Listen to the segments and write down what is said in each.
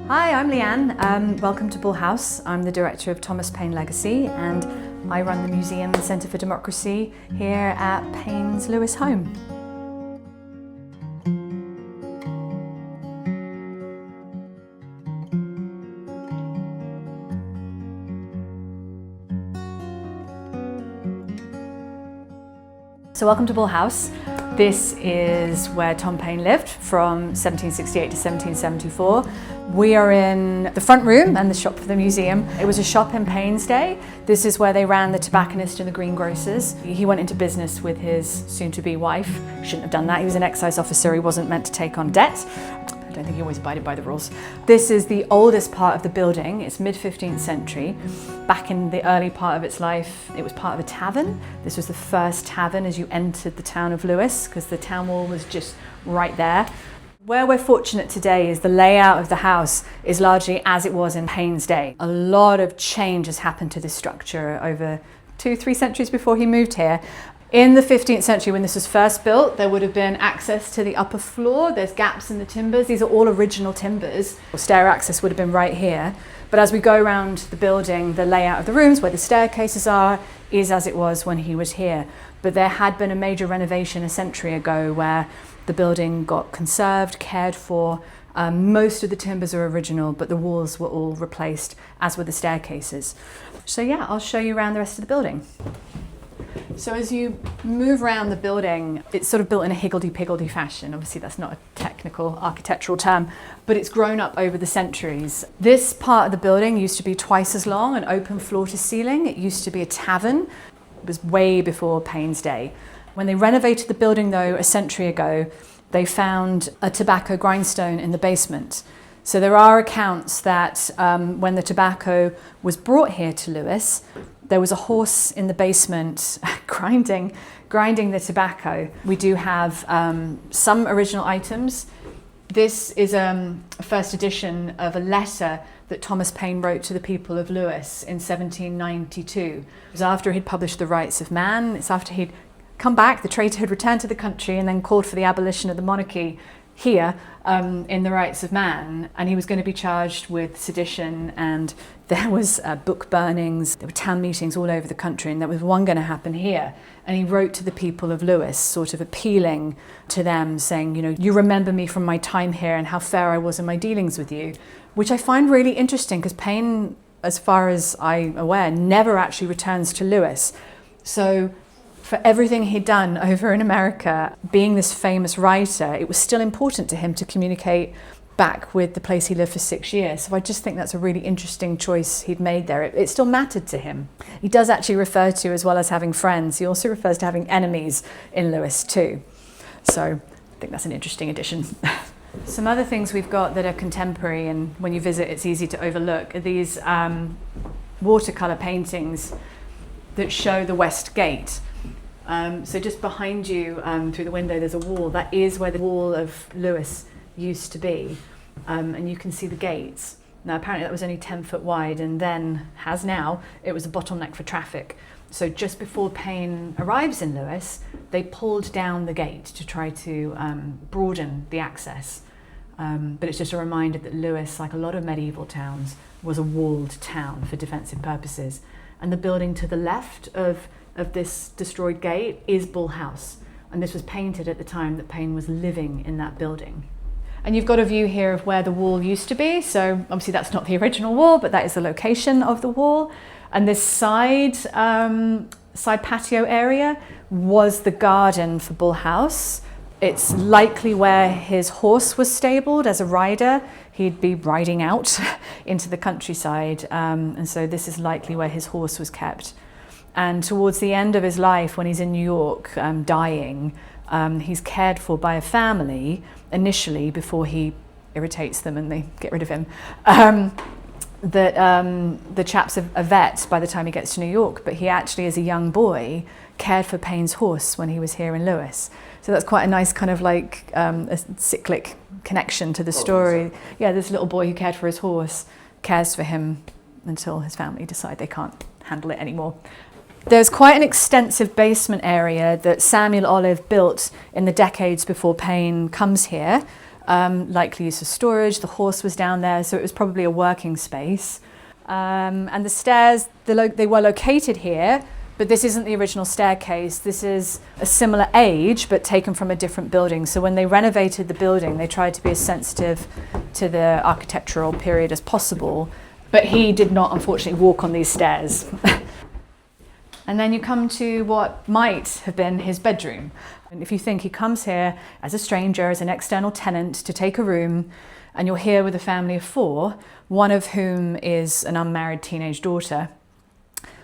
Hi, I'm Leanne. Welcome to Bull House. I'm the director of Thomas Paine Legacy and I run the Museum and Centre for Democracy here at Paine's Lewes home. So welcome to Bull House. This is where Tom Paine lived from 1768 to 1774. We are in the front room and the shop for the museum. It was a shop in Paine's day. This is where they ran the tobacconist and the greengrocers. He went into business with his soon-to-be wife. Shouldn't have done that. He was an excise officer. He wasn't meant to take on debt. I don't think he always abided by the rules. This is the oldest part of the building. It's mid-15th century. Back in the early part of its life, it was part of a tavern. This was the first tavern as you entered the town of Lewes, because the town wall was just right there. Where we're fortunate today is the layout of the house is largely as it was in Paine's day. A lot of change has happened to this structure over 2-3 centuries before he moved here. In the 15th century, when this was first built, there would have been access to the upper floor. There's gaps in the timbers. These are all original timbers. Stair access would have been right here. But as we go around the building, the layout of the rooms, where the staircases are, is as it was when he was here. But there had been a major renovation a century ago where the building got conserved, cared for. Most of the timbers are original, but the walls were all replaced, as were the staircases. So yeah, I'll show you around the rest of the building. So as you move around the building, it's sort of built in a higgledy-piggledy fashion. Obviously that's not a technical architectural term, but it's grown up over the centuries. This part of the building used to be twice as long, an open floor to ceiling. It used to be a tavern. It was way before Paine's day. When they renovated the building though, a century ago, they found a tobacco grindstone in the basement. So there are accounts that when the tobacco was brought here to Lewes, there was a horse in the basement grinding the tobacco. We do have some original items. This is a first edition of a letter that Thomas Paine wrote to the people of Lewes in 1792. It was after he'd published The Rights of Man. It's after he'd come back, the traitor had returned to the country and then called for the abolition of the monarchy here in The Rights of Man, and he was going to be charged with sedition, and there was book burnings, there were town meetings all over the country, and there was one going to happen here. And he wrote to the people of Lewes, sort of appealing to them, saying, you know, you remember me from my time here and how fair I was in my dealings with you, which I find really interesting because Paine, as far as I'm aware, never actually returns to Lewes. So for everything he'd done over in America, being this famous writer, it was still important to him to communicate back with the place he lived for 6 years. So I just think that's a really interesting choice he'd made there. It still mattered to him. He does actually refer to, as well as having friends, he also refers to having enemies in Lewes too. So I think that's an interesting addition. Some other things we've got that are contemporary, and when you visit it's easy to overlook, are these watercolour paintings that show the Westgate. So just behind you, through the window, there's a wall. That is where the wall of Lewes used to be. And you can see the gates. Now, apparently that was only 10 foot wide, and then, as now, it was a bottleneck for traffic. So just before Paine arrives in Lewes, they pulled down the gate to try to broaden the access. But it's just a reminder that Lewes, like a lot of medieval towns, was a walled town for defensive purposes. And the building to the left of this destroyed gate is Bull House, and this was painted at the time that Paine was living in that building. And you've got a view here of where the wall used to be, so obviously that's not the original wall, but that is the location of the wall. And this side patio area was the garden for Bull House. It's likely where his horse was stabled as a rider. He'd be riding out into the countryside, and so this is likely where his horse was kept. And towards the end of his life, when he's in New York dying, he's cared for by a family initially before he irritates them and they get rid of him. The chap's a vet by the time he gets to New York, but he actually, as a young boy, cared for Paine's horse when he was here in Lewes. So that's quite a nice kind of like a cyclic connection to the story. Yeah, this little boy who cared for his horse cares for him until his family decide they can't handle it anymore. There's quite an extensive basement area that Samuel Olive built in the decades before Paine comes here. likely use of storage. The horse was down there, so it was probably a working space. And the stairs, they were located here, but this isn't the original staircase. This is a similar age, but taken from a different building. So when they renovated the building, they tried to be as sensitive to the architectural period as possible, but he did not, unfortunately, walk on these stairs. And then you come to what might have been his bedroom. And if you think he comes here as a stranger, as an external tenant to take a room, and you're here with a family of 4, one of whom is an unmarried teenage daughter,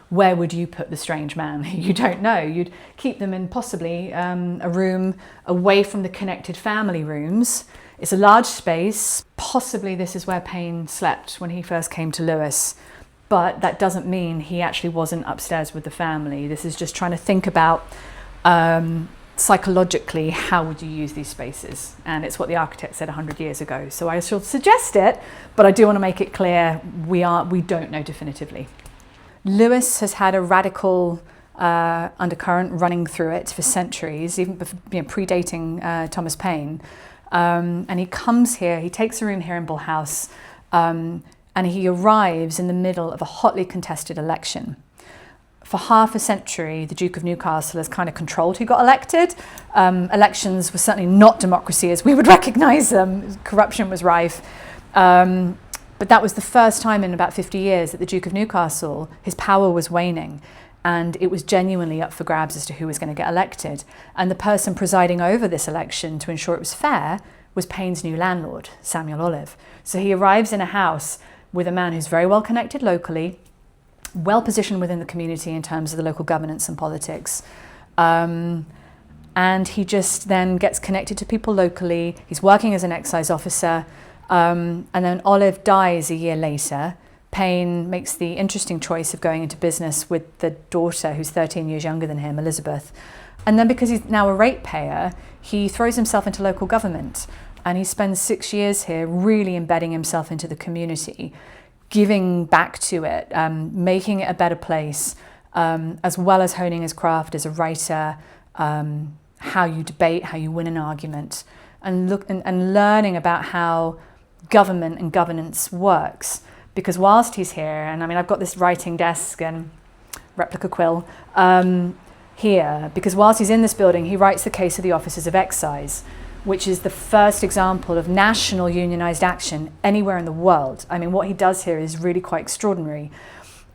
where would you put the strange man? You don't know. You'd keep them in possibly a room away from the connected family rooms. It's a large space. Possibly this is where Paine slept when he first came to Lewes. But that doesn't mean he actually wasn't upstairs with the family. This is just trying to think about psychologically, how would you use these spaces? And it's what the architect said 100 years ago. So I shall suggest it, but I do want to make it clear we don't know definitively. Lewes has had a radical undercurrent running through it for centuries, even predating Thomas Paine. And he comes here, he takes a room here in Bull House, and he arrives in the middle of a hotly contested election. For half a century, the Duke of Newcastle has kind of controlled who got elected. Elections were certainly not democracy as we would recognise them. Corruption was rife. But that was the first time in about 50 years that the Duke of Newcastle, his power was waning, and it was genuinely up for grabs as to who was going to get elected. And the person presiding over this election to ensure it was fair was Paine's new landlord, Samuel Olive. So he arrives in a house with a man who's very well connected locally, well positioned within the community in terms of the local governance and politics. And he just then gets connected to people locally. He's working as an excise officer. And then Olive dies a year later. Paine makes the interesting choice of going into business with the daughter, who's 13 years younger than him, Elizabeth. And then because he's now a ratepayer, he throws himself into local government. And he spends 6 years here really embedding himself into the community, giving back to it, making it a better place, as well as honing his craft as a writer, how you debate, how you win an argument, and learning about how government and governance works. Because whilst he's here, and I mean, I've got this writing desk and replica quill here, because whilst he's in this building, he writes the case of the Officers of Excise, which is the first example of national unionised action anywhere in the world. I mean, what he does here is really quite extraordinary.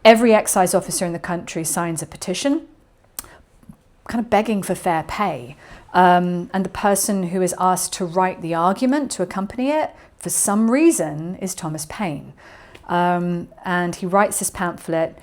Every excise officer in the country signs a petition, kind of begging for fair pay. And the person who is asked to write the argument to accompany it, for some reason, is Thomas Paine. And he writes this pamphlet,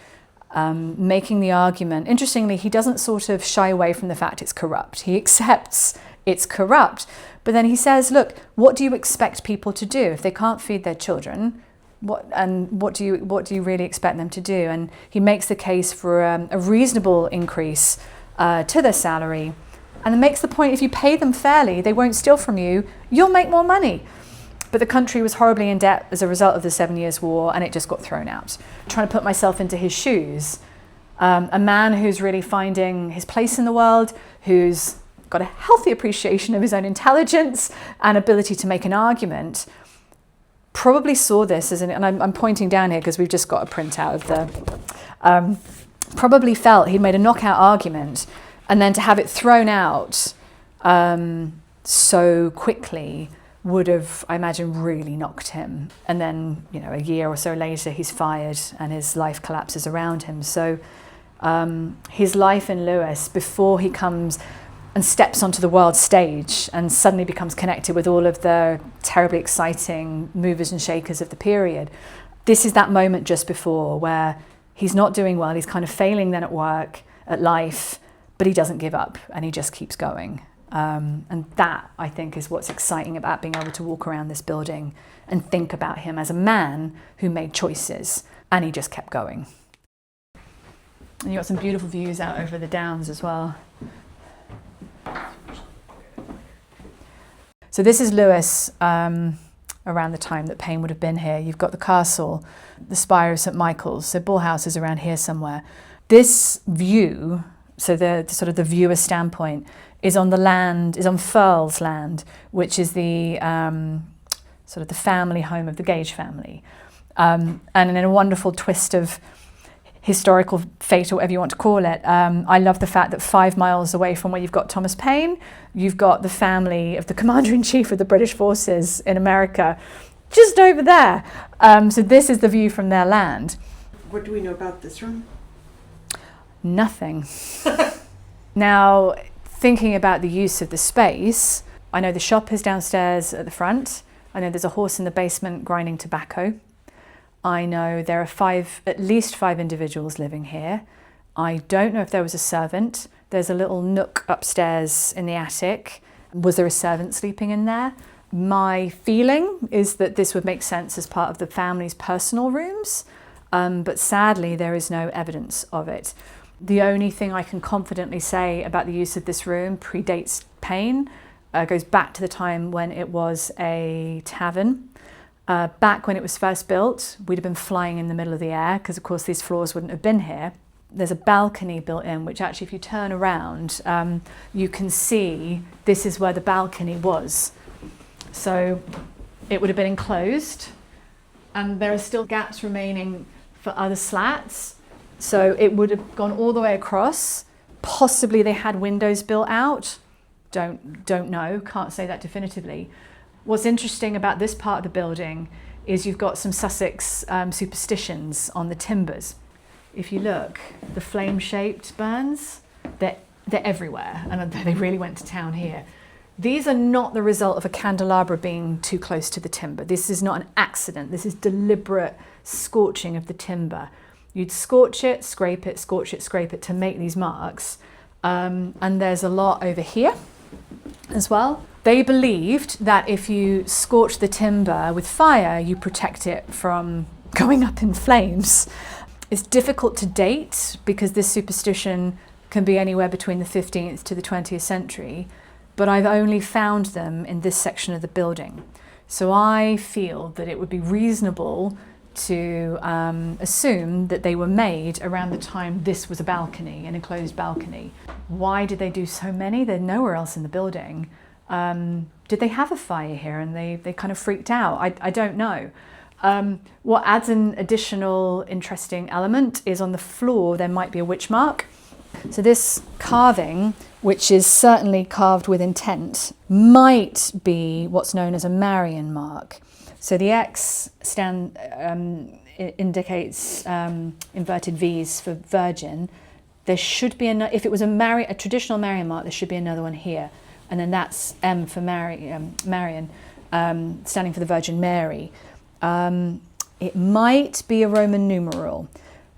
making the argument. Interestingly, he doesn't sort of shy away from the fact it's corrupt. He accepts it's corrupt. But then he says, look, what do you expect people to do if they can't feed their children? What do you really expect them to do? And he makes the case for a reasonable increase to their salary, and then makes the point, if you pay them fairly, they won't steal from you, you'll make more money. But the country was horribly in debt as a result of the 7 Years' War, and it just got thrown out. Trying to put myself into his shoes, a man who's really finding his place in the world, who's got a healthy appreciation of his own intelligence and ability to make an argument, probably saw this as and I'm pointing down here because we've just got a printout of the, probably felt he'd made a knockout argument, and then to have it thrown out so quickly would have, I imagine, really knocked him. And then, a year or so later, he's fired and his life collapses around him. So his life in Lewes, before he comes and steps onto the world stage and suddenly becomes connected with all of the terribly exciting movers and shakers of the period, this is that moment just before where he's not doing well, he's kind of failing then at work, at life, but he doesn't give up and he just keeps going. And that, I think, is what's exciting about being able to walk around this building and think about him as a man who made choices, and he just kept going. And you've got some beautiful views out over the downs as well. So this is Lewes around the time that Paine would have been here. You've got the castle, the spire of St Michael's, so Bull House is around here somewhere. This view so the sort of the viewer standpoint, is on Firle's land, which is the sort of the family home of the Gage family. And in a wonderful twist of historical fate, or whatever you want to call it, I love the fact that 5 miles away from where you've got Thomas Paine, you've got the family of the Commander-in-Chief of the British forces in America, just over there. So this is the view from their land. What do we know about this room? Nothing. Now, thinking about the use of the space, I know the shop is downstairs at the front. I know there's a horse in the basement grinding tobacco. I know there are at least five individuals living here. I don't know if there was a servant. There's a little nook upstairs in the attic. Was there a servant sleeping in there? My feeling is that this would make sense as part of the family's personal rooms, but sadly there is no evidence of it. The only thing I can confidently say about the use of this room predates Paine, goes back to the time when it was a tavern. Back when it was first built, we'd have been flying in the middle of the air because of course these floors wouldn't have been here. There's a balcony built in, which actually if you turn around, you can see this is where the balcony was. So it would have been enclosed, and there are still gaps remaining for other slats. So it would have gone all the way across. Possibly they had windows built out. Don't know, can't say that definitively. What's interesting about this part of the building is you've got some Sussex superstitions on the timbers. If you look, the flame-shaped burns, they're everywhere, and they really went to town here. These are not the result of a candelabra being too close to the timber. This is not an accident. This is deliberate scorching of the timber. You'd scorch it, scrape it, scorch it, scrape it to make these marks. And there's a lot over here as well. They believed that if you scorch the timber with fire, you protect it from going up in flames. It's difficult to date because this superstition can be anywhere between the 15th to the 20th century, but I've only found them in this section of the building. So I feel that it would be reasonable to assume that they were made around the time this was a balcony, an enclosed balcony. Why did they do so many? They're nowhere else in the building. Did they have a fire here and they kind of freaked out? I don't know. What adds an additional interesting element is on the floor there might be a witch mark. So this carving, which is certainly carved with intent, might be what's known as a Marian mark. So the X indicates inverted V's for virgin. There should be if it was a traditional Marian mark, there should be another one here, and then that's M for Marian, standing for the Virgin Mary. It might be a Roman numeral.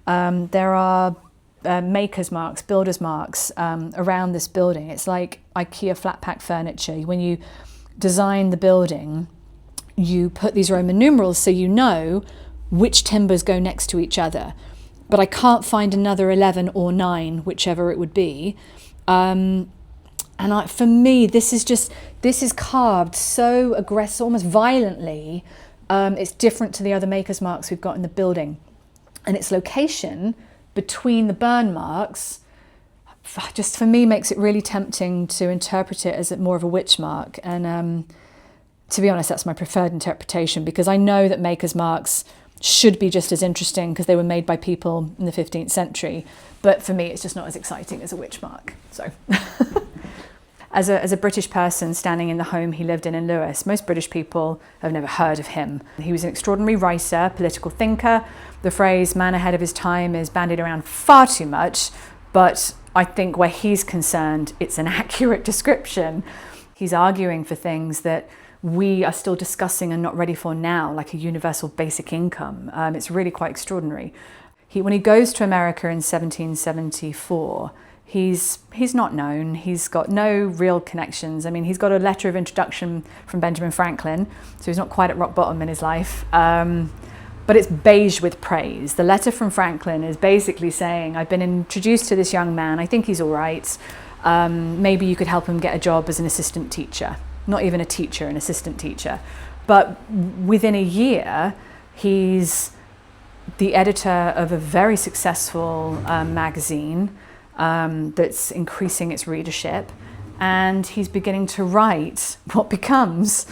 There are makers' marks, builders' marks around this building. It's like IKEA flat pack furniture. When you design the building, you put these Roman numerals so you know which timbers go next to each other. But I can't find another 11 or 9, whichever it would be. For me, this is carved so aggressive, almost violently. It's different to the other makers' marks we've got in the building. And its location between the burn marks, just for me, makes it really tempting to interpret it as more of a witch mark. And to be honest, that's my preferred interpretation, because I know that makers' marks should be just as interesting because they were made by people in the 15th century. But for me, it's just not as exciting as a witch mark. So as a British person standing in the home he lived in Lewes, most British people have never heard of him. He was an extraordinary writer, political thinker. The phrase man ahead of his time is bandied around far too much, but I think where he's concerned, it's an accurate description. He's arguing for things that we are still discussing and not ready for now, like a universal basic income. It's really quite extraordinary. When he goes to America in 1774, he's not known. He's got no real connections. I mean, he's got a letter of introduction from Benjamin Franklin, so he's not quite at rock bottom in his life. But it's beige with praise. The letter from Franklin is basically saying, I've been introduced to this young man. I think he's all right. Maybe you could help him get a job as an assistant teacher. Not even a teacher, an assistant teacher. But within a year, he's the editor of a very successful magazine. that's increasing its readership. And he's beginning to write what becomes,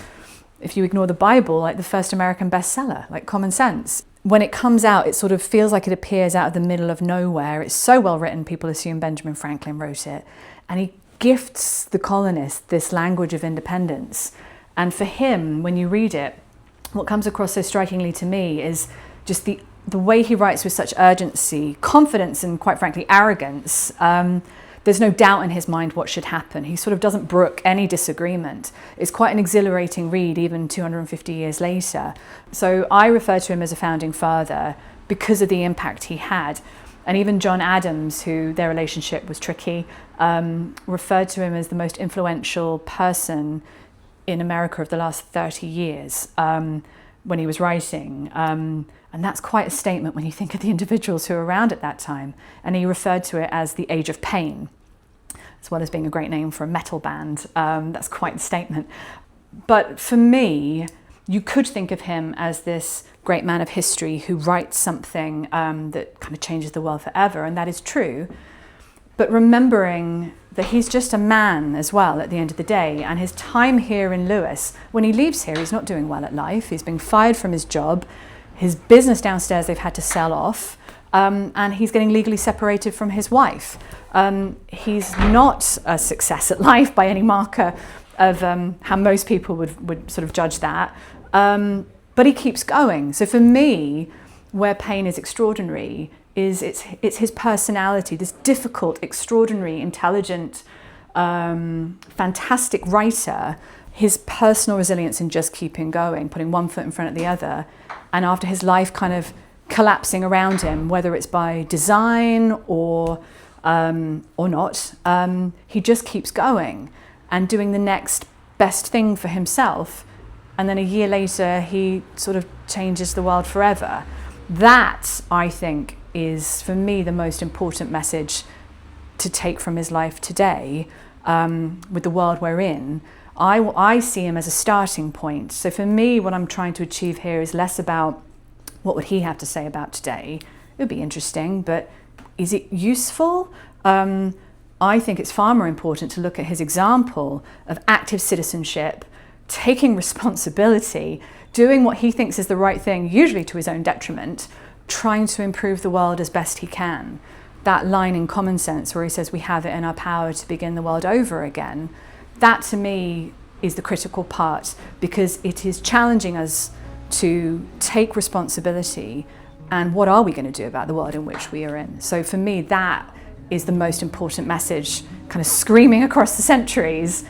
if you ignore the Bible, like the first American bestseller, like Common Sense. When it comes out, it sort of feels like it appears out of the middle of nowhere. It's so well written, people assume Benjamin Franklin wrote it. And he gifts the colonists this language of independence. And for him, when you read it, what comes across so strikingly to me is just the way he writes with such urgency, confidence, and quite frankly, arrogance. There's no doubt in his mind what should happen. He sort of doesn't brook any disagreement. It's quite an exhilarating read, even 250 years later. So I refer to him as a founding father because of the impact he had. And even John Adams, who their relationship was tricky, referred to him as the most influential person in America of the last 30 years when he was writing. And that's quite a statement when you think of the individuals who were around at that time. And he referred to it as the Age of Paine, as well as being a great name for a metal band. That's quite a statement. But for me, you could think of him as this great man of history who writes something that kind of changes the world forever, and that is true. But remembering that he's just a man as well at the end of the day, and his time here in Lewes, when he leaves here, he's not doing well at life. He's being fired from his job. His business downstairs they've had to sell off, and he's getting legally separated from his wife. He's not a success at life by any marker of how most people would sort of judge that, but he keeps going. So for me, where Paine is extraordinary is it's his personality, this difficult, extraordinary, intelligent, fantastic writer, his personal resilience in just keeping going, putting one foot in front of the other, and after his life kind of collapsing around him, whether it's by design or not, he just keeps going and doing the next best thing for himself. And then a year later, he sort of changes the world forever. That, I think, is for me the most important message to take from his life today, with the world we're in. I see him as a starting point. So for me, what I'm trying to achieve here is less about what would he have to say about today. It would be interesting, but is it useful? I think it's far more important to look at his example of active citizenship, taking responsibility, doing what he thinks is the right thing, usually to his own detriment, trying to improve the world as best he can. That line in Common Sense where he says we have it in our power to begin the world over again, that to me is the critical part, because it is challenging us to take responsibility and what are we going to do about the world in which we are in. So for me, that is the most important message, kind of screaming across the centuries,